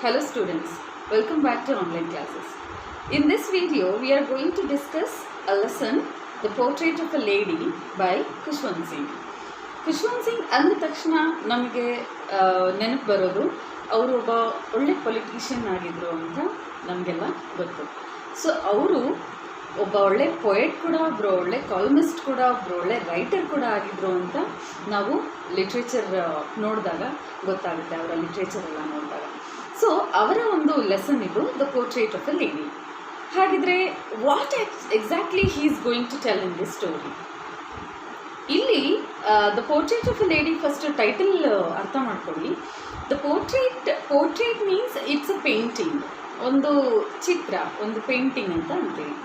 Hello students, welcome back to online classes. In this video, we are going to discuss a lesson, The Portrait of a Lady by Kushwanth singh. Kushwanth singh ಅಂದ ತಕ್ಷಣ ನಮಗೆ ನೆನಪು ಬರೋದು ಅವರು ಒಬ್ಬ ಒಳ್ಳೆ politician ಆಗಿದ್ರು ಅಂತ ನಮಗೆಲ್ಲ ಗೊತ್ತು. ಸೊ ಅವರು ಒಬ್ಬ ಒಳ್ಳೆ ಪೊಯೆಟ್ ಕೂಡ, ಒಬ್ಬರು ಒಳ್ಳೆ ಕಾಲಮಿಸ್ಟ್ ಕೂಡ, ಒಬ್ಬರು ಒಳ್ಳೆ ರೈಟರ್ ಕೂಡ ಆಗಿದ್ರು ಅಂತ ನಾವು ಲಿಟ್ರೇಚರ್ ನೋಡಿದಾಗ ಗೊತ್ತಾಗುತ್ತೆ, ಅವರ ಲಿಟ್ರೇಚರ್ ಎಲ್ಲ ನೋಡಿದಾಗ. ಸೊ ಅವರ ಒಂದು ಲೆಸನ್ ಇದು, the portrait of a lady. ಹಾಗಿದ್ರೆ what exactly he is going to tell in this story? ಇಲ್ಲಿ the portrait of a lady, first title ಅರ್ಥ ಮಾಡ್ಕೊಳ್ಳಿ. The portrait means it's a painting, ಒಂದು ಚಿತ್ರ, ಒಂದು ಪೇಂಟಿಂಗ್ ಅಂತ ಅಂತೀವಿ.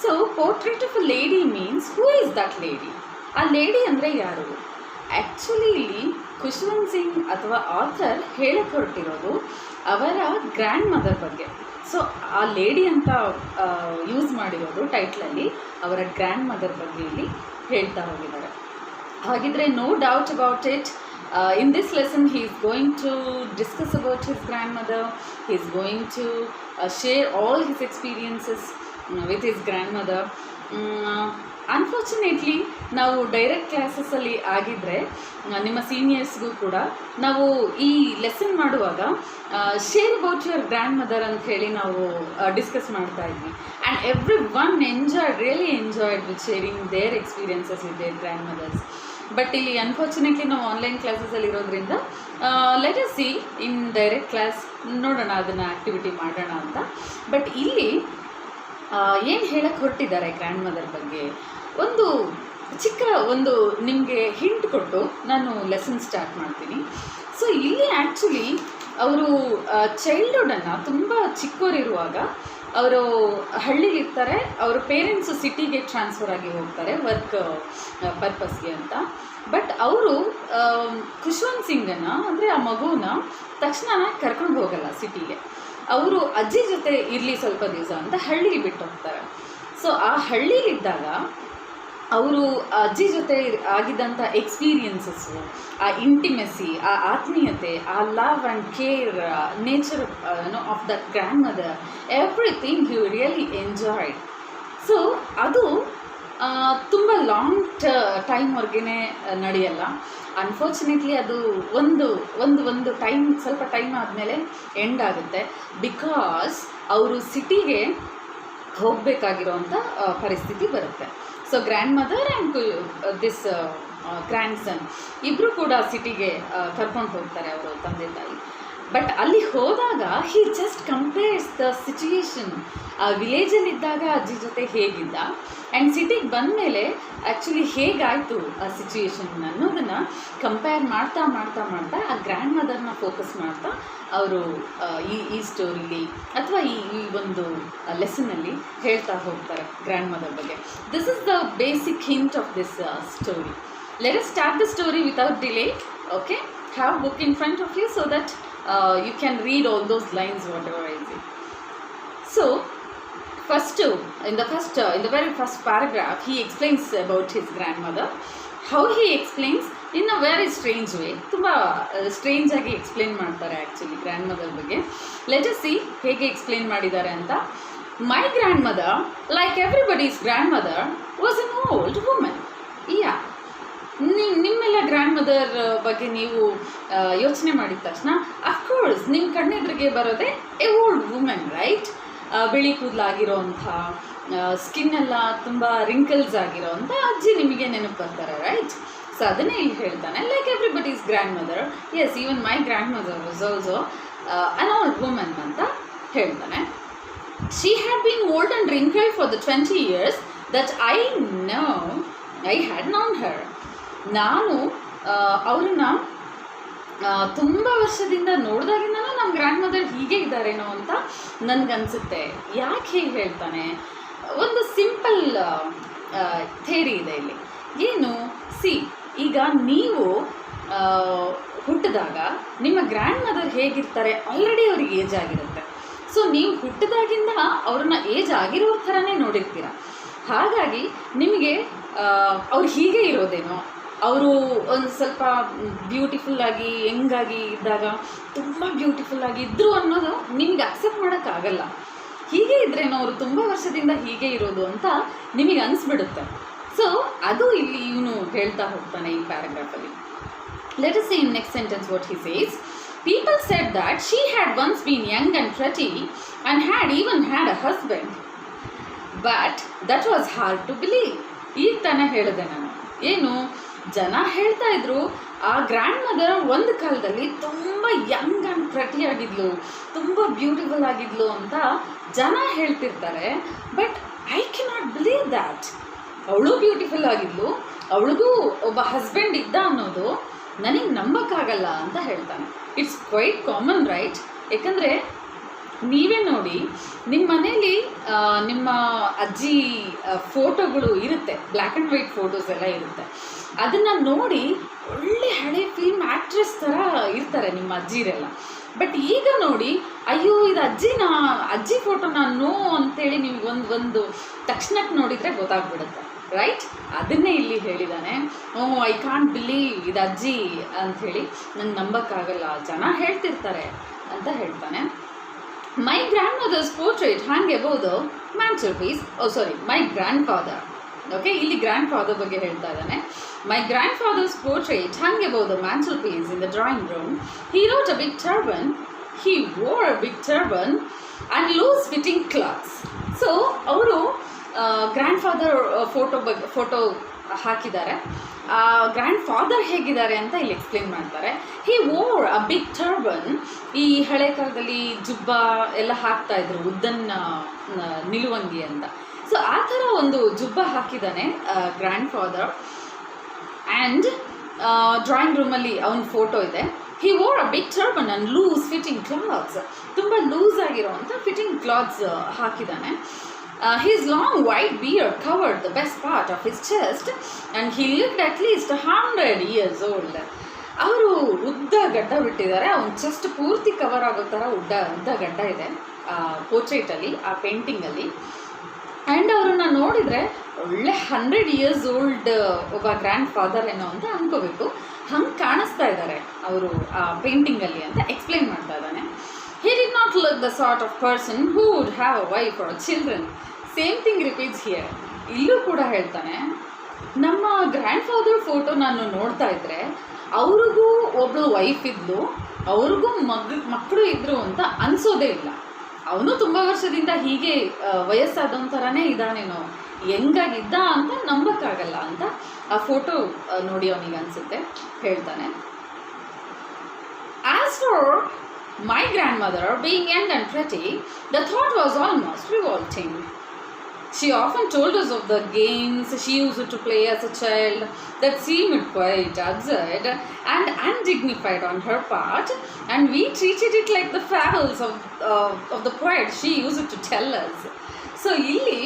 So portrait of a lady means who is that lady? ಆ lady ಅಂದರೆ ಯಾರು? ಆ್ಯಕ್ಚುಲಿ ಇಲ್ಲಿ ಖುಷ್ವಂತ್ ಸಿಂಗ್ ಅಥವಾ ಆಥರ್ ಹೇಳಕ್ಕೆ ಹೊರಟಿರೋದು ಅವರ ಗ್ರ್ಯಾಂಡ್ ಮದರ್ ಬಗ್ಗೆ. ಸೊ ಆ ಲೇಡಿ ಅಂತ ಯೂಸ್ ಮಾಡಿರೋದು ಟೈಟ್ಲಲ್ಲಿ ಅವರ ಗ್ರ್ಯಾಂಡ್ ಮದರ್ ಬಗ್ಗೆ ಇಲ್ಲಿ ಹೇಳ್ತಾ ಹೋಗಿದ್ದಾರೆ. ಹಾಗಿದ್ರೆ no doubt about it, in this lesson he is going to discuss about his grandmother. He is going to share all his experiences with his grandmother. Unfortunately ನಾವು direct ಕ್ಲಾಸಸ್ಸಲ್ಲಿ ಆಗಿದ್ದರೆ ನಿಮ್ಮ ಸೀನಿಯರ್ಸ್ಗೂ ಕೂಡ ನಾವು ಈ ಲೆಸನ್ ಮಾಡುವಾಗ share about your grandmother ಅಂತ ಹೇಳಿ ನಾವು ಡಿಸ್ಕಸ್ ಮಾಡ್ತಾ ಇದ್ವಿ. And everyone really enjoyed with sharing their experiences with their grandmothers. But ಇಲ್ಲಿ ಅನ್ಫಾರ್ಚುನೇಟ್ಲಿ ನಾವು ಆನ್ಲೈನ್ ಕ್ಲಾಸಸಲ್ಲಿ ಇರೋದ್ರಿಂದ let us see in direct class ನೋಡೋಣ, ಅದನ್ನು ಆ್ಯಕ್ಟಿವಿಟಿ ಮಾಡೋಣ ಅಂತ. ಬಟ್ ಇಲ್ಲಿ ಏನು ಹೇಳಕ್ಕೆ ಹೊರಟಿದ್ದಾರೆ ಗ್ರ್ಯಾಂಡ್ ಮದರ್ ಬಗ್ಗೆ, ಒಂದು ನಿಮಗೆ ಹಿಂಟ್ ಕೊಟ್ಟು ನಾನು ಲೆಸನ್ ಸ್ಟಾರ್ಟ್ ಮಾಡ್ತೀನಿ. ಸೊ ಇಲ್ಲಿ ಆ್ಯಕ್ಚುಲಿ ಅವರು ಚೈಲ್ಡ್ಹುಡನ್ನು ತುಂಬ ಚಿಕ್ಕವರಿರುವಾಗ ಅವರು ಹಳ್ಳಿಲಿರ್ತಾರೆ, ಅವರ ಪೇರೆಂಟ್ಸು ಸಿಟಿಗೆ ಟ್ರಾನ್ಸ್ಫರ್ ಆಗಿ ಹೋಗ್ತಾರೆ ವರ್ಕ್ ಪರ್ಪಸ್ಗೆ ಅಂತ. ಬಟ್ ಅವರು ಖುಷ್ವಂತ್ ಸಿಂಗನ್ನು ಅಂದರೆ ಆ ಮಗುನ ತಕ್ಷಣ ಕರ್ಕೊಂಡು ಹೋಗಲ್ಲ ಸಿಟಿಗೆ, ಅವರು ಅಜ್ಜಿ ಜೊತೆ ಇರಲಿ ಸ್ವಲ್ಪ ದಿವಸ ಅಂತ ಹಳ್ಳಿಗೆ ಬಿಟ್ಟು ಹೋಗ್ತಾರೆ. ಸೊ ಆ ಹಳ್ಳಿಲಿದ್ದಾಗ ಅವರು ಅಜ್ಜಿ ಜೊತೆ ಆಗಿದ್ದಂಥ ಎಕ್ಸ್ಪೀರಿಯನ್ಸಸ್ಸು, ಆ ಇಂಟಿಮೆಸಿ, ಆ ಆತ್ಮೀಯತೆ, ಆ love and care, nature of the grand mother, everything he really enjoyed. So ಅದು ತುಂಬ ಲಾಂಗ್ ಟೈಮ್ವರೆಗೇ ನಡೆಯಲ್ಲ. ಅನ್ಫಾರ್ಚುನೇಟ್ಲಿ ಅದು ಒಂದು ಟೈಮ್, ಸ್ವಲ್ಪ ಟೈಮ್ ಆದಮೇಲೆ ಎಂಡ್ ಆಗುತ್ತೆ. ಬಿಕಾಸ್ ಅವರು ಸಿಟಿಗೆ ಹೋಗಬೇಕಾಗಿರೋಂಥ ಪರಿಸ್ಥಿತಿ ಬರುತ್ತೆ. So grandmother and this grandson ಇಬ್ಬರು ಕೂಡ ಸಿಟಿಗೆ ಕರ್ಕೊಂಡು ಹೋಗ್ತಾರೆ ಅವರು ತಂದೆ ತಾಯಿ. ಬಟ್ ಅಲ್ಲಿ ಹೋದಾಗ he just compares the situation. ಆ ವಿಲೇಜಲ್ಲಿದ್ದಾಗ ಅಜ್ಜಿ ಜೊತೆ ಹೇಗಿದ್ದ ಆ್ಯಂಡ್ ಸಿಟಿಗೆ ಬಂದಮೇಲೆ ಆ್ಯಕ್ಚುಲಿ ಹೇಗಾಯಿತು ಆ ಸಿಚುಯೇಷನ್ ಅನ್ನೋದನ್ನು ಕಂಪೇರ್ ಮಾಡ್ತಾ ಮಾಡ್ತಾ ಮಾಡ್ತಾ ಆ ಗ್ರ್ಯಾಂಡ್ ಮದರ್ನ ಫೋಕಸ್ ಮಾಡ್ತಾ ಅವರು ಈ ಸ್ಟೋರಿಲಿ ಅಥವಾ ಈ ಒಂದು ಲೆಸನ್ನಲ್ಲಿ ಹೇಳ್ತಾ ಹೋಗ್ತಾರೆ ಗ್ರ್ಯಾಂಡ್ ಮದರ್ ಬಗ್ಗೆ. This is the basic hint of this story. Let us start the story without delay. Okay, have book in front of you so that you can read all those lines whatever I say. So in the very first paragraph he explains about his grandmother. How he explains in a very strange way, ತುಂಬ strange ಆಗಿ explain ಮಾಡ್ತಾರೆ actually grandmother ಬಗ್ಗೆ. Let us see ಹೇಗೆ explain ಮಾಡಿದ್ದಾರೆ ಅಂತ. My grandmother, like everybody's grandmother, was an old woman. ನಿಮ್ಮೆಲ್ಲ grandmother ಬಗ್ಗೆ ನೀವು ಯೋಚನೆ ಮಾಡಿದ ತಕ್ಷಣ ಅಫ್ಕೋರ್ಸ್ ನಿಮ್ಮ ಕಣ್ಣೆದುರಿಗೆ ಬರೋದೇ ಎ ಓಲ್ಡ್ ವುಮೆನ್, ರೈಟ್? ಬಿಳಿ ಕೂದಲಾಗಿರೋಂಥ, ಸ್ಕಿನ್ನೆಲ್ಲ ತುಂಬ ರಿಂಕಲ್ಸ್ ಆಗಿರೋಂಥ ಅಜ್ಜಿ ನಿಮಗೆ ನೆನಪು ಬರ್ತಾರೆ, ರೈಟ್? ಸೊ ಅದನ್ನೇ ಇಲ್ಲಿ ಹೇಳ್ತಾನೆ, like everybody's grandmother, yes even my grandmother was also an old women ಅಂತ ಹೇಳ್ತಾನೆ. She had been old and wrinkled for the 20 years that I had known her. ನಾನು ಅವ್ರನ್ನ ತುಂಬ ವರ್ಷದಿಂದ ನೋಡಿದಾಗಿಂದನೂ ನಮ್ಮ ಗ್ರ್ಯಾಂಡ್ ಮದರ್ ಹೀಗೆ ಇದ್ದಾರೇನೋ ಅಂತ ನನಗನ್ಸುತ್ತೆ. ಯಾಕೆ ಹೀಗೆ ಹೇಳ್ತಾನೆ? ಒಂದು ಸಿಂಪಲ್ ಥೇರಿ ಇದೆ ಇಲ್ಲಿ. ಏನು? ಈಗ ನೀವು ಹುಟ್ಟಿದಾಗ ನಿಮ್ಮ ಗ್ರ್ಯಾಂಡ್ ಮದರ್ ಹೇಗಿರ್ತಾರೆ, ಆಲ್ರೆಡಿ ಅವ್ರಿಗೆ ಏಜ್ ಆಗಿರುತ್ತೆ. ಸೊ ನೀವು ಹುಟ್ಟಿದಾಗಿಂದ ಅವ್ರನ್ನ ಏಜ್ ಆಗಿರೋರ ಥರನೇ ನೋಡಿರ್ತೀರ. ಹಾಗಾಗಿ ನಿಮಗೆ ಅವ್ರು ಹೀಗೆ ಇರೋದೇನೋ ಅವರು ಒಂದು ಸ್ವಲ್ಪ ಬ್ಯೂಟಿಫುಲ್ಲಾಗಿ ಯಂಗಾಗಿ ಇದ್ದಾಗ ತುಂಬ ಬ್ಯೂಟಿಫುಲ್ಲಾಗಿ ಇದ್ದರು ಅನ್ನೋದು ನಿಮಗೆ ಅಕ್ಸೆಪ್ಟ್ ಮಾಡೋಕ್ಕಾಗಲ್ಲ. ಹೀಗೆ ಇದ್ರೇನೋ ಅವರು ತುಂಬ ವರ್ಷದಿಂದ ಹೀಗೆ ಇರೋದು ಅಂತ ನಿಮಗೆ ಅನಿಸ್ಬಿಡುತ್ತೆ. ಸೊ ಅದು ಇಲ್ಲಿ ಇವನು ಹೇಳ್ತಾ ಹೋಗ್ತಾನೆ ಈ ಪ್ಯಾರಾಗ್ರಾಫಲ್ಲಿ. Let us see in next sentence what he says. People said that she had once been young and pretty and had even had a husband. But that was hard to believe. ಈಗ ತಾನೇ ಹೇಳಿದೆ ನಾನು, ಏನು ಜನ ಹೇಳ್ತಾ ಇದ್ರು ಆ grand mother ಒಂದು ಕಾಲದಲ್ಲಿ ತುಂಬ ಯಂಗ್ ಆ್ಯಂಡ್ ಪ್ರಟಿ ಆಗಿದ್ಲು, ತುಂಬ ಬ್ಯೂಟಿಫುಲ್ ಆಗಿದ್ಲು ಅಂತ ಜನ ಹೇಳ್ತಿರ್ತಾರೆ. But I cannot believe that. ಅವಳು ಬ್ಯೂಟಿಫುಲ್ ಆಗಿದ್ಲು, ಅವಳಿಗೂ ಒಬ್ಬ ಹಸ್ಬೆಂಡ್ ಇದ್ದ ಅನ್ನೋದು ನನಗೆ ನಂಬಕ್ಕಾಗಲ್ಲ ಅಂತ ಹೇಳ್ತಾನೆ. It's quite common right. ಯಾಕಂದರೆ ನೀವೇ ನೋಡಿ, ನಿಮ್ಮ ಮನೇಲಿ ನಿಮ್ಮ ಅಜ್ಜಿ ಫೋಟೋಗಳು ಇರುತ್ತೆ, ಬ್ಲ್ಯಾಕ್ ಆ್ಯಂಡ್ ವೈಟ್ ಫೋಟೋಸ್ ಎಲ್ಲ ಇರುತ್ತೆ. ಅದನ್ನು ನೋಡಿ ಒಳ್ಳೆ ಹಳೆ ಫಿಲ್ಮ್ ಆ್ಯಕ್ಟ್ರೆಸ್ ಥರ ಇರ್ತಾರೆ ನಿಮ್ಮ ಅಜ್ಜಿರೆಲ್ಲ. ಬಟ್ ಈಗ ನೋಡಿ, ಅಯ್ಯೋ ಇದು ಅಜ್ಜಿ ಫೋಟೋನ ನೋ ಅಂತೇಳಿ ನಿಮಗೆ ಒಂದು ತಕ್ಷಣಕ್ಕೆ ನೋಡಿದರೆ ಗೊತ್ತಾಗ್ಬಿಡುತ್ತೆ, ರೈಟ್? ಅದನ್ನೇ ಇಲ್ಲಿ ಹೇಳಿದ್ದಾನೆ. ಐ ಕಾಂಟ್ ಬಿಲೀವ್ ಇದು ಅಜ್ಜಿ ಅಂಥೇಳಿ ನಂಗೆ ನಂಬಕ್ಕಾಗಲ್ಲ, ಜನ ಹೇಳ್ತಿರ್ತಾರೆ ಅಂತ ಹೇಳ್ತಾನೆ. My grandmother's portrait hang above the mantelpiece. My grandfather. Okay, ಇಲ್ಲಿ ಗ್ರ್ಯಾಂಡ್ ಫಾದರ್ ಬಗ್ಗೆ ಹೇಳ್ತಾ ಇದ್ದಾನೆ. My grandfather's portrait hang above the mantelpiece in the drawing room. He wrote a big turban. He wore a big turban and loose fitting clothes. So ಅವರು grandfather photo ಹಾಕಿದ್ದಾರೆ. Grandfather ಹೇಗಿದ್ದಾರೆ ಅಂತ ಇಲ್ಲಿ explain ಮಾಡ್ತಾರೆ. He wore a big turban. ಈ ಹಳೆ ಕಾಲದಲ್ಲಿ ಜುಬ್ಬ ಎಲ್ಲ ಹಾಕ್ತಾಯಿದ್ರು, ಉದ್ದನ್ನ ನಿಲುವಂಗಿ ಅಂತ. ಸೊ ಆ ಥರ ಒಂದು ಜುಬ್ಬ ಹಾಕಿದ್ದಾನೆ ಗ್ರ್ಯಾಂಡ್ ಫಾದರ್. ಆ್ಯಂಡ್ ಡ್ರಾಯಿಂಗ್ ರೂಮಲ್ಲಿ ಅವನ ಫೋಟೋ ಇದೆ. He wore a big turban and loose fitting clothes. ತುಂಬ ಲೂಸ್ ಆಗಿರೋವಂಥ ಫಿಟ್ಟಿಂಗ್ ಕ್ಲಾತ್ಸ್ ಹಾಕಿದ್ದಾನೆ. His long white beard covered the best part of his chest and he looked at least 100 years old. ಅವರು ಉದ್ದ ಗಡ್ಡ ಬಿಟ್ಟಿದ್ದಾರೆ, ಅವನ chest ಪೂರ್ತಿ cover ಆಗೋ ಥರ ಉದ್ದ ಗಡ್ಡ ಇದೆ ಪೋರ್ಟ್ರೇಟಲ್ಲಿ, ಆ ಪೇಂಟಿಂಗಲ್ಲಿ. ಆ್ಯಂಡ್ ಅವ್ರನ್ನ ನೋಡಿದರೆ ಒಳ್ಳೆ 100 years old ಒಬ್ಬ ಗ್ರ್ಯಾಂಡ್ ಫಾದರ್ ಏನೋ ಅಂತ ಅಂದ್ಕೋಬೇಕು. ಹಂಗೆ ಕಾಣಿಸ್ತಾ ಇದ್ದಾರೆ ಅವರು ಆ ಪೇಂಟಿಂಗಲ್ಲಿ ಅಂತ ಎಕ್ಸ್ಪ್ಲೇನ್ ಮಾಡ್ತಾ ಇದ್ದಾನೆ. He did not look the sort of person who would have a wife or children. Same thing repeats here. ಇಲ್ಲೂ ಕೂಡ ಹೇಳ್ತಾನೆ, ನಮ್ಮ ಗ್ರ್ಯಾಂಡ್ ಫಾದರ್ ಫೋಟೋ ನಾನು ನೋಡ್ತಾ ಇದ್ದರೆ ಅವ್ರಿಗೂ ಒಬ್ಬಳು ವೈಫ್ ಇದ್ಲು, ಅವ್ರಿಗೂ ಮಕ್ಕಳು ಇದ್ದರು ಅಂತ ಅನಿಸೋದೇ ಇಲ್ಲ. ಅವನು ತುಂಬ ವರ್ಷದಿಂದ ಹೀಗೆ ವಯಸ್ಸಾದವನ ಥರನೇ ಇದ್ದಾನೇನೋ, ಹೆಂಗಾಗಿದ್ದ ಅಂತ ನಂಬಕ್ಕಾಗಲ್ಲ ಅಂತ ಆ ಫೋಟೋ ನೋಡಿ ಅವನಿಗೆ ಅನಿಸುತ್ತೆ, ಹೇಳ್ತಾನೆ. As for my grandmother being young and pretty, the thought was almost revolting. She often told us of the games she used to play as a child that seemed quite absurd and undignified on her part, and we treated it like the fables of the poets she used to tell us. So ಇಲ್ಲಿ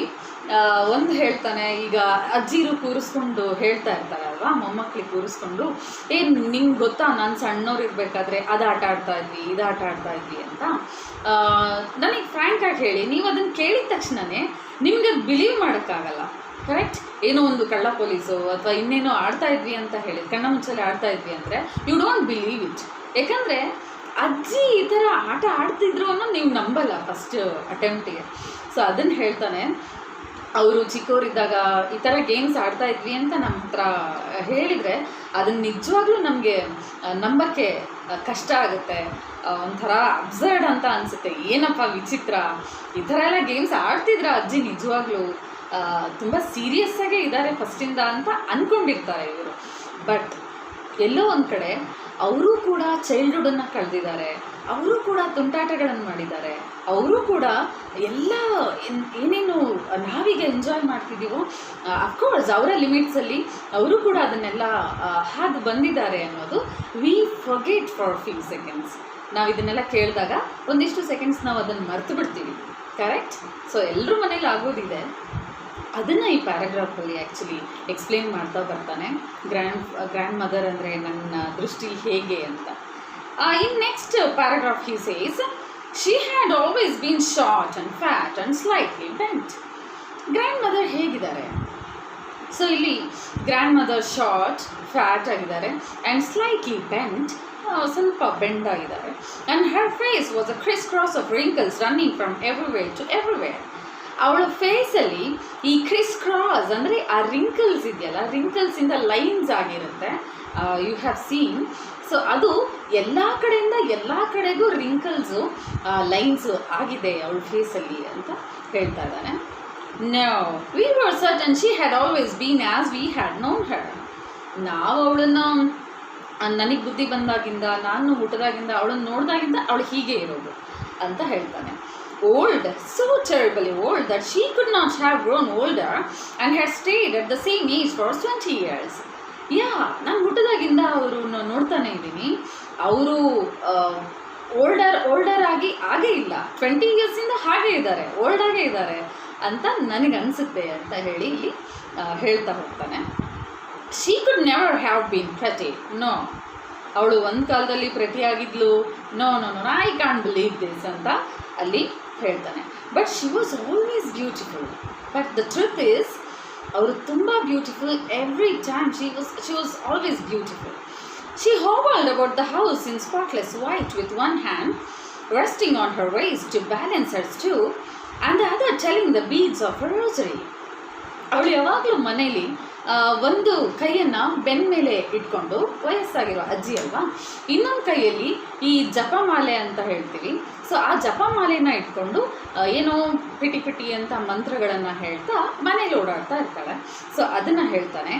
ಒಂದು ಹೇಳ್ತಾನೆ, ಈಗ ಅಜ್ಜಿರು ಕೂರಿಸ್ಕೊಂಡು ಹೇಳ್ತಾ ಇರ್ತಾರಲ್ವ, ಮೊಮ್ಮಕ್ಕಳಿಗೆ ಕೂರಿಸ್ಕೊಂಡು, ನಿಂಗೆ ಗೊತ್ತಾ ನಾನು ಸಣ್ಣವ್ರು ಇರಬೇಕಾದ್ರೆ ಅದು ಆಟ ಆಡ್ತಾ ಇದ್ವಿ, ಇದು ಆಟ ಆಡ್ತಾ ಇದ್ವಿ ಅಂತ. ನನಗೆ ಫ್ರ್ಯಾಂಕಾಗಿ ಹೇಳಿ, ನೀವು ಅದನ್ನು ಕೇಳಿದ ತಕ್ಷಣವೇ ನಿಮ್ಗೆ ಅದು ಬಿಲೀವ್ ಮಾಡೋಕ್ಕಾಗಲ್ಲ, ಕರೆಕ್ಟ್? ಏನೋ ಒಂದು ಕಳ್ಳ ಪೊಲೀಸು ಅಥವಾ ಇನ್ನೇನೋ ಆಡ್ತಾ ಇದ್ವಿ ಅಂತ ಹೇಳಿ, ಕಣ್ಣ ಮುಚ್ಚಲೆ ಆಡ್ತಾ ಇದ್ವಿ ಅಂದರೆ ಯು ಡೋಂಟ್ ಬಿಲೀವ್ ಇಟ್. ಯಾಕಂದರೆ ಅಜ್ಜಿ ಈ ಥರ ಆಟ ಆಡ್ತಿದ್ರು ಅನ್ನೋದು ನೀವು ನಂಬಲ್ಲ ಫಸ್ಟ್ ಅಟೆಂಪ್ಟಿಗೆ. ಸೊ ಅದನ್ನು ಹೇಳ್ತಾನೆ, ಅವರು ಚಿಕ್ಕವರಿದ್ದಾಗ ಈ ಥರ ಗೇಮ್ಸ್ ಆಡ್ತಾ ಇದ್ವಿ ಅಂತ ನಮ್ಮ ಹತ್ರ ಹೇಳಿದರೆ ಅದನ್ನು ನಿಜವಾಗ್ಲೂ ನಮಗೆ ನಂಬಕ್ಕೆ ಕಷ್ಟ ಆಗುತ್ತೆ, ಒಂಥರ ಅಬ್ಸರ್ಡ್ ಅಂತ ಅನಿಸುತ್ತೆ. ಏನಪ್ಪ ವಿಚಿತ್ರ, ಈ ಥರ ಎಲ್ಲ ಗೇಮ್ಸ್ ಆಡ್ತಿದ್ರ ಅಜ್ಜಿ ನಿಜವಾಗ್ಲೂ ತುಂಬ ಸೀರಿಯಸ್ಸಾಗೇ ಇದ್ದಾರೆ ಫಸ್ಟಿಂದ ಅಂತ ಅಂದ್ಕೊಂಡಿರ್ತಾರೆ ಇವರು. ಬಟ್ ಎಲ್ಲೋ ಒಂದು ಕಡೆ ಅವರು ಕೂಡ ಚೈಲ್ಡ್ಹುಡನ್ನು ಕಳೆದಿದ್ದಾರೆ, ಅವರು ಕೂಡ ತುಂಟಾಟಗಳನ್ನು ಮಾಡಿದ್ದಾರೆ, ಅವರು ಕೂಡ ಎಲ್ಲ ಏನೇನು ನಾವೀಗ ಎಂಜಾಯ್ ಮಾಡ್ತಿದ್ದೀವೋ ಅಫ್ಕೋರ್ಸ್ ಅವರ ಲಿಮಿಟ್ಸಲ್ಲಿ ಅವರು ಕೂಡ ಅದನ್ನೆಲ್ಲ ಹಾದು ಬಂದಿದ್ದಾರೆ ಅನ್ನೋದು we forget for few seconds. ನಾವು ಇದನ್ನೆಲ್ಲ ಕೇಳಿದಾಗ ಒಂದಿಷ್ಟು ಸೆಕೆಂಡ್ಸ್ ನಾವು ಅದನ್ನು ಮರೆತು ಬಿಡ್ತೀವಿ, ಕರೆಕ್ಟ್? ಸೊ ಎಲ್ಲರ ಮನೇಲಿ ಆಗೋದಿದೆ. ಅದನ್ನು ಈ ಪ್ಯಾರಾಗ್ರಾಫಲ್ಲಿ ಆ್ಯಕ್ಚುಲಿ ಎಕ್ಸ್ಪ್ಲೇನ್ ಮಾಡ್ತಾ ಬರ್ತಾನೆ, ಗ್ರ್ಯಾಂಡ್ ಮದರ್ ಅಂದರೆ ನನ್ನ ದೃಷ್ಟಿ ಹೇಗೆ ಅಂತ. ಇನ್ next paragraph he says, she had always been short and fat and slightly bent. Grand mother ಹೇಗಿದ್ದಾರೆ? ಸೊ ಇಲ್ಲಿ ಗ್ರ್ಯಾಂಡ್ ಮದರ್ ಶಾರ್ಟ್ ಫ್ಯಾಟ್ ಆಗಿದ್ದಾರೆ ಆ್ಯಂಡ್ ಸ್ಲೈಟ್ಲಿ ಬೆಂಟ್, ಸ್ವಲ್ಪ ಬೆಂಡ್ ಆಗಿದ್ದಾರೆ. And her face was a criss cross of wrinkles running from everywhere to everywhere. ಅವಳ ಫೇಸಲ್ಲಿ ಈ criss cross ಅಂದರೆ ಆ ರಿಂಕಲ್ಸ್ ಇದೆಯಲ್ಲ, ರಿಂಕಲ್ಸಿಂದ ಲೈನ್ಸ್ ಆಗಿರುತ್ತೆ, ಯು ಹ್ಯಾವ್ ಸೀನ್. ಸೊ ಅದು ಎಲ್ಲ ಕಡೆಯಿಂದ ಎಲ್ಲ ಕಡೆಗೂ ರಿಂಕಲ್ಸು ಲೈನ್ಸು ಆಗಿದೆ ಅವಳ ಫೇಸಲ್ಲಿ ಅಂತ ಹೇಳ್ತಾ ಇದ್ದಾನೆ. No, we were certain she had always been as we had known her. ನಾವು ಅವಳನ್ನು ನನಗೆ ಬುದ್ಧಿ ಬಂದಾಗಿಂದ, ನಾನು ಹುಟ್ಟಿದಾಗಿಂದ, ಅವಳನ್ನು ನೋಡಿದಾಗಿಂದ ಅವಳು ಹೀಗೆ ಇರೋದು ಅಂತ ಹೇಳ್ತಾನೆ. Old, so terribly old that she could not have grown older and had stayed at the same age for 20 years. ನಾನು ಹುಟ್ಟಿದಾಗಿಂದ ಅವರನ್ನು ನೋಡ್ತಾನೆ ಇದ್ದೀನಿ, ಅವರು ಓಲ್ಡರ್ ಆಗಿ ಆಗೇ ಇಲ್ಲ, 20 ಇಯರ್ಸಿಂದ ಹಾಗೇ ಇದ್ದಾರೆ, ಓಲ್ಡಾಗೇ ಇದ್ದಾರೆ ಅಂತ ನನಗೆ ಅನಿಸುತ್ತೆ ಅಂತ ಹೇಳಿ ಇಲ್ಲಿ ಹೇಳ್ತಾ ಹೋಗ್ತಾನೆ. She could never have been pretty, no, ಅವಳು ಒಂದು ಕಾಲದಲ್ಲಿ ಪ್ರತಿಯಾಗಿದ್ಲು, no no no I can't believe this ಅಂತ ಅಲ್ಲಿ ಹೇಳ್ತಾನೆ. But she was always beautiful. But the truth is ಅವರು ತುಂಬ beautiful every time. She was always beautiful. She hobbled about the house in spotless white with one hand resting on her waist to balance her stool and the other telling the beads of her rosary. ಅವಳು ಯಾವಾಗಲೂ ಮನೇಲಿ ಒಂದು ಕೈಯನ್ನು ಬೆನ್ನ ಮೇಲೆ ಇಟ್ಕೊಂಡು, ವಯಸ್ಸಾಗಿರೋ ಅಜ್ಜಿ ಅಲ್ವಾ, ಇನ್ನೊಂದು ಕೈಯಲ್ಲಿ ಈ ಜಪಮಾಲೆ ಅಂತ ಹೇಳ್ತೀವಿ, ಸೊ ಆ ಜಪಮಾಲೆನ ಇಟ್ಕೊಂಡು ಏನೋ ಪಿಟಿ ಪಿಟಿ ಅಂತ ಮಂತ್ರಗಳನ್ನು ಹೇಳ್ತಾ ಮನೇಲಿ ಓಡಾಡ್ತಾ ಇರ್ತಾಳೆ. ಸೊ ಅದನ್ನು ಹೇಳ್ತಾನೆ.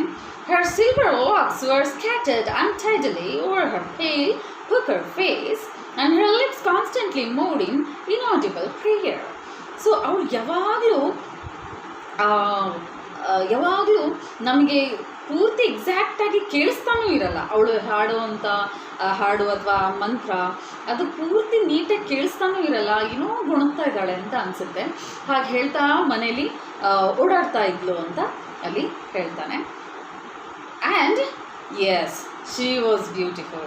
Her silver locks were scattered untidily over her pale, puckered face and her lips constantly moved in inaudible prayer. So ಅವಳು ಯಾವಾಗಲೂ ನಮಗೆ ಪೂರ್ತಿ ಎಕ್ಸಾಕ್ಟಾಗಿ ಕೇಳಿಸ್ತಾನೂ ಇರಲ್ಲ. ಅವಳು ಹಾಡುವಂಥ ಹಾಡು ಅಥವಾ ಮಂತ್ರ ಅದು ಪೂರ್ತಿ ನೀಟಾಗಿ ಕೇಳಿಸ್ತಾನೂ ಇರಲ್ಲ, ಏನೋ ಗುಣಗ್ತಾ ಇದ್ದಾಳೆ ಅಂತ ಅನಿಸುತ್ತೆ. ಹಾಗೆ ಹೇಳ್ತಾ ಮನೇಲಿ ಓಡಾಡ್ತಾ ಇದ್ಲು ಅಂತ ಅಲ್ಲಿ ಹೇಳ್ತಾನೆ. And yes, she was beautiful.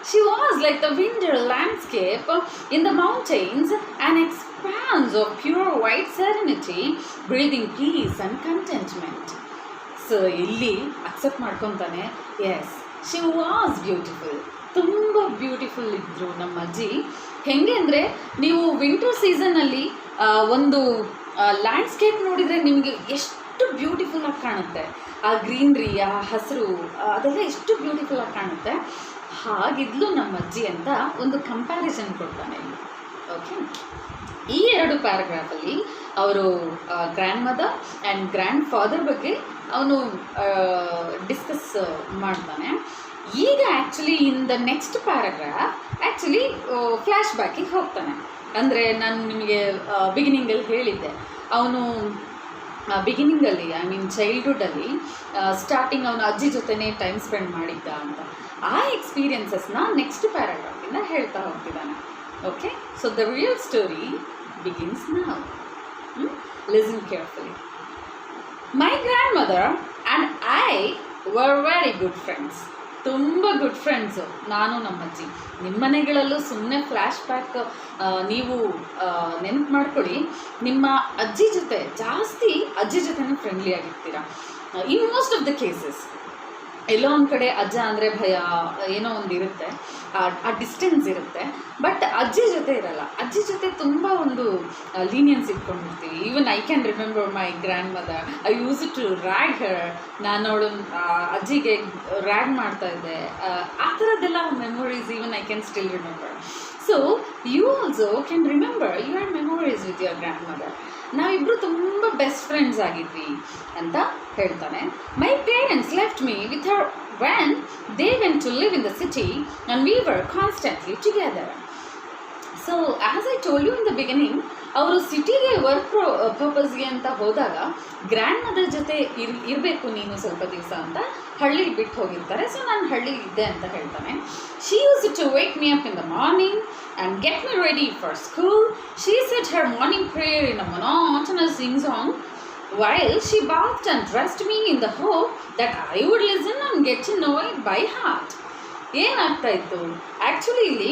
She was like the winter landscape in the mountains, an expanse of pure white serenity, breathing peace and contentment. So ಇಲ್ಲಿ ಅಕ್ಸೆಪ್ಟ್ ಮಾಡ್ಕೊತಾನೆ. ಎಸ್, ಶಿ ವಾಸ್ ಬ್ಯೂಟಿಫುಲ್, ತುಂಬ ಬ್ಯೂಟಿಫುಲ್ ಇದ್ದರು ನಮ್ಮ ಅಜ್ಜಿ. ಹೇಗೆ ಅಂದರೆ, ನೀವು winter ಸೀಸನಲ್ಲಿ ಒಂದು ಲ್ಯಾಂಡ್ಸ್ಕೇಪ್ ನೋಡಿದರೆ ನಿಮಗೆ ಎಷ್ಟು ಬ್ಯೂಟಿಫುಲ್ಲಾಗಿ ಕಾಣುತ್ತೆ, ಆ ಗ್ರೀನ್ರಿ, ಆ ಹಸಿರು, ಅದೆಲ್ಲ ಎಷ್ಟು ಬ್ಯೂಟಿಫುಲ್ಲಾಗಿ ಕಾಣುತ್ತೆ. ಹಾಗಿದ್ಲು ನಮ್ಮ ಅಜ್ಜಿ ಅಂತ ಒಂದು ಕಂಪ್ಯಾರಿಸನ್ ಕೊಡ್ತಾನೆ ಇಲ್ಲಿ. ಓಕೆ, ಈ 2 ಪ್ಯಾರಾಗ್ರಾಫಲ್ಲಿ ಅವರು grandmother and grandfather ಬಗ್ಗೆ ಅವನು ಡಿಸ್ಕಸ್ ಮಾಡ್ತಾನೆ. ಈಗ actually in the next paragraph actually flash ಬ್ಯಾಕಿಗೆ ಹೋಗ್ತಾನೆ. ಅಂದರೆ ನಾನು ನಿಮಗೆ ಬಿಗಿನಿಂಗಲ್ಲಿ ಹೇಳಿದ್ದೆ, ಅವನು ಬಿಗಿನಿಂಗಲ್ಲಿ, ಐ ಮೀನ್ ಚೈಲ್ಡ್ಹುಡ್ಡಲ್ಲಿ ಸ್ಟಾರ್ಟಿಂಗ್ ಅವನು ಅಜ್ಜಿ ಜೊತೆನೇ ಟೈಮ್ ಸ್ಪೆಂಡ್ ಮಾಡಿದ್ದ ಅಂತ. ಆ ಎಕ್ಸ್ಪೀರಿಯನ್ಸಸ್ನ ನೆಕ್ಸ್ಟ್ ಪ್ಯಾರಾಗ್ರಾಫಿಂದ ಹೇಳ್ತಾ ಹೋಗ್ತಿದ್ದಾನೆ. Okay, so the real story begins now. Listen carefully. My grandmother and I were very good friends. ತುಂಬ ಗುಡ್ ಫ್ರೆಂಡ್ಸು ನಾನು ನಮ್ಮ ಅಜ್ಜಿ. ನಿಮ್ಮ ಮನೆಗಳಲ್ಲೂ ಸುಮ್ಮನೆ ಫ್ಲ್ಯಾಶ್ ಬ್ಯಾಕ್ ನೀವು ನೆನಪು ಮಾಡ್ಕೊಳ್ಳಿ, ನಿಮ್ಮ ಅಜ್ಜಿ ಜೊತೆ ಜಾಸ್ತಿ ಅಜ್ಜಿ ಜೊತೆನೇ ಫ್ರೆಂಡ್ಲಿ ಆಗಿರ್ತೀರ. In most of the cases ಎಲ್ಲೋ ಒಂದು ಕಡೆ ಅಜ್ಜ ಅಂದರೆ ಭಯ, ಏನೋ ಒಂದು ಇರುತ್ತೆ, ಆ ಡಿಸ್ಟೆನ್ಸ್ ಇರುತ್ತೆ. ಬಟ್ ಅಜ್ಜಿ ಜೊತೆ ಇರಲ್ಲ. ಅಜ್ಜಿ ಜೊತೆ ತುಂಬ ಒಂದು ಲೀನಿಯನ್ಸ್ ಇಟ್ಕೊಂಡಿರ್ತೀವಿ. Even I can remember my grandmother, I use to rag her. ನಾನು ಅವಳು ಅಜ್ಜಿಗೆ ರ್ಯಾಗ್ ಮಾಡ್ತಾ ಇದ್ದೆ. ಆ ಥರದ್ದೆಲ್ಲ memories even I can still remember. So you also can remember your memories with your grandmother. ನಾವಿಬ್ಬರು ತುಂಬ ಬೆಸ್ಟ್ ಫ್ರೆಂಡ್ಸ್ ಆಗಿದ್ವಿ ಅಂತ ಹೇಳ್ತಾನೆ. My parents left me with her when they went to live in the city and we were constantly together. So as I told you in the beginning, ಅವರು ಸಿಟಿಗೆ work ಪರ್ಪಸ್ಗೆ ಅಂತ ಹೋದಾಗ grand mother ಜೊತೆ ಇರಬೇಕು ನೀನು ಸ್ವಲ್ಪ ದಿವಸ ಅಂತ ಹಳ್ಳಿಲಿ ಬಿಟ್ಟು ಹೋಗಿರ್ತಾರೆ. ಸೊ ನಾನು ಹಳ್ಳಿಲಿ ಇದ್ದೆ ಅಂತ ಹೇಳ್ತಾನೆ. She used to wake me up in the morning and get me ready for school. She said her morning prayer in a monotonous sing song while she bathed and dressed me in the hope that I would listen and get to know it by heart. ಏನಾಗ್ತಾ ಇತ್ತು actually ಇಲ್ಲಿ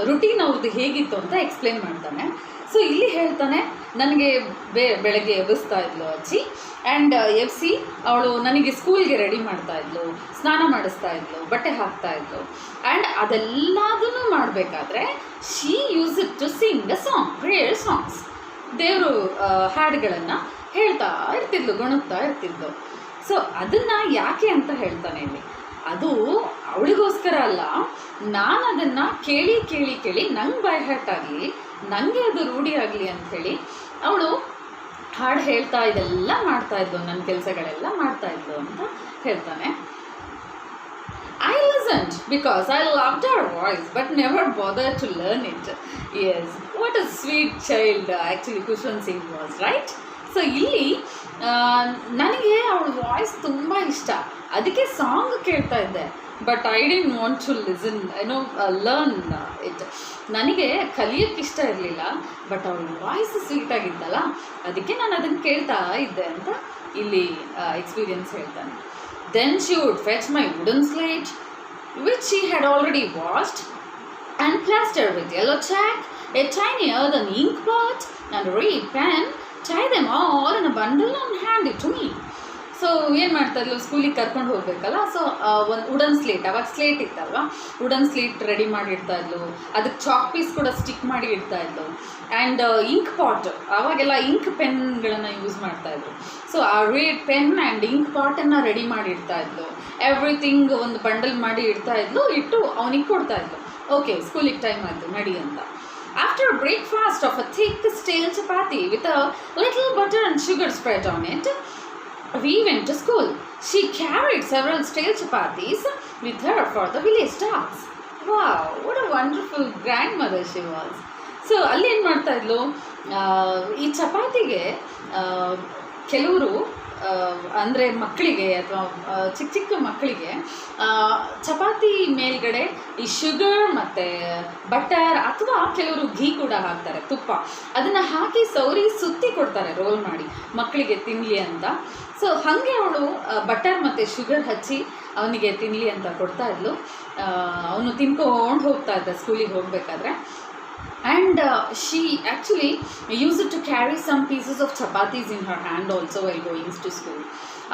routine ಅವ್ರದ್ದು ಹೇಗಿತ್ತು ಅಂತ explain ಮಾಡ್ತಾನೆ. So ಇಲ್ಲಿ ಹೇಳ್ತಾನೆ, ನನಗೆ ಬೆಳಗ್ಗೆ ಎಬ್ಬಿಸ್ತಾ ಇದ್ಲು ಅಜ್ಜಿ, ಆ್ಯಂಡ್ ಎಬ್ಸಿ ಅವಳು ನನಗೆ ಸ್ಕೂಲ್ಗೆ ರೆಡಿ ಮಾಡ್ತಾ ಇದ್ಲು, ಸ್ನಾನ ಮಾಡಿಸ್ತಾ ಇದ್ಲು, ಬಟ್ಟೆ ಹಾಕ್ತಾ ಇದ್ಲು, ಆ್ಯಂಡ್ ಅದೆಲ್ಲದನ್ನು ಮಾಡಬೇಕಾದ್ರೆ she used it to sing a song, prayer songs. ದೇವರು ಹಾಡುಗಳನ್ನು ಹೇಳ್ತಾ ಇರ್ತಿದ್ಲು, ಗುಣಗ್ತಾ ಇರ್ತಿದ್ಲು. ಸೊ ಅದನ್ನು ಯಾಕೆ ಅಂತ ಹೇಳ್ತಾನೆ ಇಲ್ಲಿ, ಅದು ಅವಳಿಗೋಸ್ಕರ ಅಲ್ಲ, ನಾನು ಅದನ್ನು ಕೇಳಿ ಕೇಳಿ ಕೇಳಿ ನಂಗೆ ಬೈ ಹ್ಯಾಟ್ ಆಗಲಿ, ನನಗೆ ಅದು ರೂಢಿ ಆಗಲಿ ಅಂಥೇಳಿ ಅವಳು ಹಾಡು ಹೇಳ್ತಾ ಇದೆಲ್ಲ ಮಾಡ್ತಾಯಿದ್ಲು, ನನ್ನ ಕೆಲಸಗಳೆಲ್ಲ ಮಾಡ್ತಾಯಿದ್ಲು ಅಂತ ಹೇಳ್ತಾನೆ. I listened because I loved her voice but never bothered to learn it. Yes, what a sweet child actually Kushwanth Singh was, right? So ಇಲ್ಲಿ ನನಗೆ ಅವಳ ವಾಯ್ಸ್ ತುಂಬ ಇಷ್ಟ, ಅದಕ್ಕೆ ಸಾಂಗ್ ಕೇಳ್ತಾ ಇದ್ದೆ, but I didn't want to listen learn it. ನನಗೆ ಕಲಿಯೋಕ್ಕೆ ಇಷ್ಟ ಇರಲಿಲ್ಲ, ಬಟ್ ಅವಳ ವಾಯ್ಸ್ ಸ್ವೀಟಾಗಿದ್ದಲ್ಲ, ಅದಕ್ಕೆ ನಾನು ಅದನ್ನು ಕೇಳ್ತಾ ಇದ್ದೆ ಅಂತ ಇಲ್ಲಿ ಎಕ್ಸ್ಪೀರಿಯನ್ಸ್ ಹೇಳ್ತಾನೆ. Then she would fetch my wooden slate, which she had already washed, and plastered with yellow chalk, a tiny earthen ink pot, and a red pen, tie them all in a bundle and hand it to me. So ಏನು ಮಾಡ್ತಾಯಿದ್ಲು, ಸ್ಕೂಲಿಗೆ ಕರ್ಕೊಂಡು ಹೋಗಬೇಕಲ್ಲ, so ಒಂದು wooden slate, ಅವಾಗ slate ಇತ್ತಲ್ವ, wooden slate ready ಮಾಡಿ ಇಡ್ತಾಯಿದ್ಲು, ಅದಕ್ಕೆ ಚಾಕ್ ಪೀಸ್ ಕೂಡ ಸ್ಟಿಕ್ ಮಾಡಿ ಇಡ್ತಾಯಿದ್ಲು, ಆ್ಯಂಡ್ ಇಂಕ್ ಪಾಟ್, ಅವಾಗೆಲ್ಲ ಇಂಕ್ ಪೆನ್ಗಳನ್ನು ಯೂಸ್ ಮಾಡ್ತಾಯಿದ್ರು. ಸೊ ಆ ರೇಡ್ ಪೆನ್ ಆ್ಯಂಡ್ ಇಂಕ್ ಪಾಟನ್ನು ರೆಡಿ ಮಾಡಿ ಇಡ್ತಾಯಿದ್ಲು, ಎವ್ರಿಥಿಂಗ್ ಒಂದು ಬಂಡಲ್ ಮಾಡಿ ಇಡ್ತಾಯಿದ್ಲು, ಇಟ್ಟು ಅವನಿಗೆ ಕೊಡ್ತಾಯಿದ್ಲು. ಓಕೆ, ಸ್ಕೂಲಿಗೆ ಟೈಮ್ ಆಯಿತು, ನಡಿ ಅಂತ. After a breakfast of a thick stale chapati with a little butter and sugar spread on it, we went to school. She carried several stale chapatis with her for the village dogs. Wow, what a wonderful grandmother she was. So ಅಲ್ಲಿ ಏನು ಮಾಡ್ತಾಯಿದ್ಲು, ಈ ಚಪಾತಿಗೆ ಕೆಲವರು ಅಂದರೆ ಮಕ್ಕಳಿಗೆ ಅಥವಾ ಚಿಕ್ಕ ಚಿಕ್ಕ ಮಕ್ಕಳಿಗೆ ಚಪಾತಿ ಮೇಲ್ಗಡೆ ಈ ಶುಗರ್ ಮತ್ತು ಬಟರ್ ಅಥವಾ ಕೆಲವರು ಘೀ ಕೂಡ ಹಾಕ್ತಾರೆ, ತುಪ್ಪ, ಅದನ್ನು ಹಾಕಿ ಸೌರಿ ಸುತ್ತಿ ಕೊಡ್ತಾರೆ ರೋಲ್ ಮಾಡಿ ಮಕ್ಕಳಿಗೆ ತಿನ್ನಲಿ ಅಂತ. ಸೊ ಹಾಗೆ ಅವಳು ಬಟರ್ ಮತ್ತು ಶುಗರ್ ಹಚ್ಚಿ ಅವನಿಗೆ ತಿನ್ನಲಿ ಅಂತ ಕೊಡ್ತಾ ಇದ್ಲು. ಅವನು ತಿನ್ಕೊಂಡು ಹೋಗ್ತಾ ಇದ್ದ ಸ್ಕೂಲಿಗೆ ಹೋಗಬೇಕಾದ್ರೆ. And she actually used to carry some pieces of chapatis in her hand also while going to school.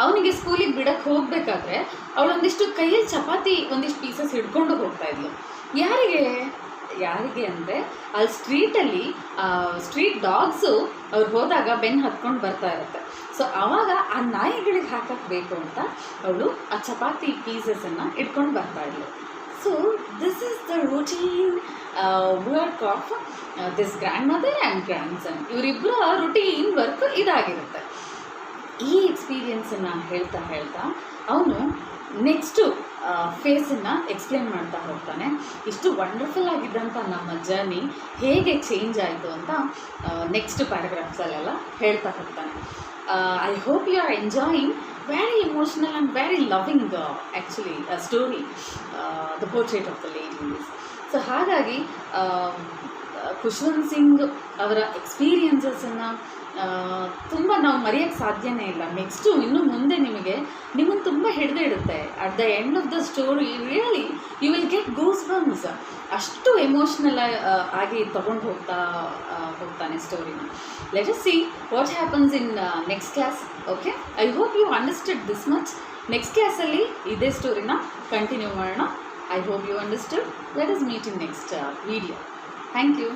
ಅವನಿಗೆ ಸ್ಕೂಲಿಗೆ ಬಿಡಕ್ಕೆ ಹೋಗಬೇಕಾದ್ರೆ ಅವಳೊಂದಿಷ್ಟು ಕೈಯಲ್ಲಿ ಚಪಾತಿ ಒಂದಿಷ್ಟು ಪೀಸಸ್ ಹಿಡ್ಕೊಂಡು ಹೋಗ್ತಾ ಇದ್ಲು. ಯಾರಿಗೆ ಅಂದರೆ ಅಲ್ಲಿ ಸ್ಟ್ರೀಟ್ ಡಾಗ್ಸು ಅವ್ರು ಹೋದಾಗ ಬೆನ್ನು ಹತ್ಕೊಂಡು ಬರ್ತಾ ಇರುತ್ತೆ. ಸೊ ಆವಾಗ ಆ ನಾಯಿಗಳಿಗೆ ಹಾಕಕ್ಕೆ ಬೇಕು ಅಂತ ಅವಳು ಆ ಚಪಾತಿ ಪೀಸಸನ್ನು ಇಟ್ಕೊಂಡು ಬರ್ತಾ ಇದ್ಲು. So this is the routine work of this grandmother and grandson. ಇವರಿಬ್ಬರ ರುಟೀನ್ ವರ್ಕ್ ಇದಾಗಿರುತ್ತೆ. ಈ ಎಕ್ಸ್ಪೀರಿಯನ್ಸನ್ನು ಹೇಳ್ತಾ ಅವನು ನೆಕ್ಸ್ಟು ಫೇಸನ್ನು ಎಕ್ಸ್ಪ್ಲೇನ್ ಮಾಡ್ತಾ ಹೋಗ್ತಾನೆ. ಇಷ್ಟು ವಂಡರ್ಫುಲ್ ಆಗಿದ್ದಂಥ ನಮ್ಮ ಜರ್ನಿ ಹೇಗೆ ಚೇಂಜ್ ಆಯಿತು ಅಂತ ನೆಕ್ಸ್ಟ್ ಪ್ಯಾರಾಗ್ರಾಫ್ಸಲ್ಲೆಲ್ಲ ಹೇಳ್ತಾ ಹೋಗ್ತಾನೆ. I hope you are enjoying very emotional and very loving actually a story, the portrait of the ladies. So ಹಾಗಾಗಿ ಖುಷ್ವಂತ್ ಸಿಂಗ್ ಅವರ ಎಕ್ಸ್ಪೀರಿಯನ್ಸಸನ್ನು ತುಂಬ ನಾವು ಮರೆಯೋಕ್ಕೆ ಸಾಧ್ಯನೇ ಇಲ್ಲ. ನೆಕ್ಸ್ಟು ಇನ್ನು ಮುಂದೆ ನಿಮ್ಮನ್ನು ತುಂಬ ಹಿಡಿದಿಡುತ್ತೆ. At the end of the story really you will get goosebumps. ಅಷ್ಟು ಎಮೋಷ್ನಲ್ ಆಗಿ ತೊಗೊಂಡು ಹೋಗ್ತಾನೆ ಸ್ಟೋರಿನ. Let us see what happens in next class. Okay, I hope you understood this much. Next ಕ್ಲಾಸಲ್ಲಿ ಇದೇ ಸ್ಟೋರಿನ ಕಂಟಿನ್ಯೂ ಮಾಡೋಣ. I hope you understood. Let us meet in next video. Thank you.